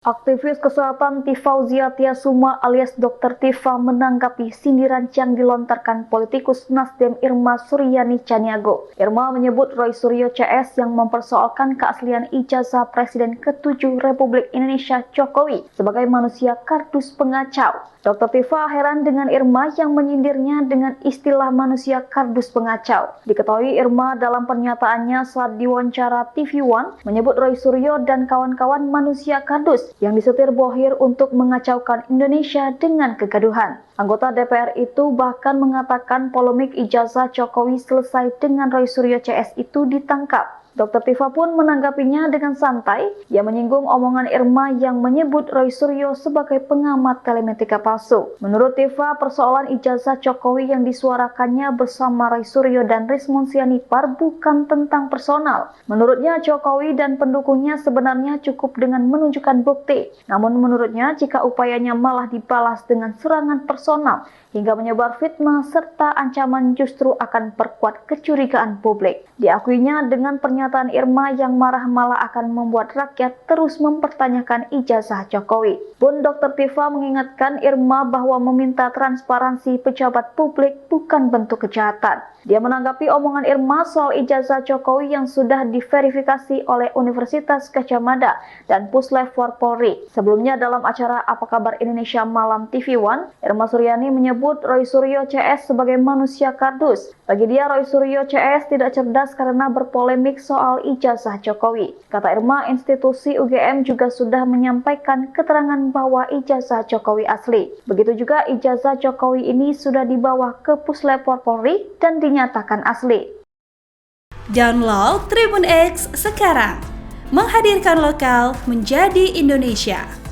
Aktivis kesehatan Tifauzia Tiasuma alias Dr. Tifa menanggapi sindiran yang dilontarkan politikus Nasdem Irma Suryani Caniago. Irma menyebut Roy Suryo CS yang mempersoalkan keaslian ijazah Presiden ke-7 Republik Indonesia Jokowi sebagai manusia kardus pengacau. Dr. Tifa heran dengan Irma yang menyindirnya dengan istilah manusia kardus pengacau. Diketahui Irma dalam pernyataannya saat diwawancara TV One menyebut Roy Suryo dan kawan-kawan manusia kardus yang disetir Bohir untuk mengacaukan Indonesia dengan kegaduhan. Anggota DPR itu bahkan mengatakan polemik ijazah Jokowi selesai dengan Roy Suryo CS itu ditangkap. Dr. Tifa pun menanggapinya dengan santai. Ia menyinggung omongan Irma yang menyebut Roy Suryo sebagai pengamat telemetrika palsu. Menurut Tifa, persoalan ijazah Jokowi yang disuarakannya bersama Roy Suryo dan Rismon Sianipar bukan tentang personal. Menurutnya, Jokowi dan pendukungnya sebenarnya cukup dengan menunjukkan bukti. Namun menurutnya, jika upayanya malah dibalas dengan serangan personal hingga menyebar fitnah serta ancaman justru akan perkuat kecurigaan publik. Diakuinya dengan pernyataan Irma yang marah malah akan membuat rakyat terus mempertanyakan ijazah Jokowi. Pun Dr. Tifa mengingatkan Irma bahwa meminta transparansi pejabat publik bukan bentuk kejahatan. Dia menanggapi omongan Irma soal ijazah Jokowi yang sudah diverifikasi oleh Universitas Gadjah Mada dan Puslev Polri. Sebelumnya dalam acara Apa Kabar Indonesia Malam TV One, Irma Suryani menyebut Roy Suryo CS sebagai manusia kardus. Bagi dia, Roy Suryo CS tidak cerdas karena berpolemik soal ijazah Jokowi. Kata Irma, institusi UGM juga sudah menyampaikan keterangan bahwa ijazah Jokowi asli. Begitu juga ijazah Jokowi ini sudah dibawa ke Puslev Polri dan dinyatakan asli. Download Tribun X sekarang, menghadirkan lokal menjadi Indonesia.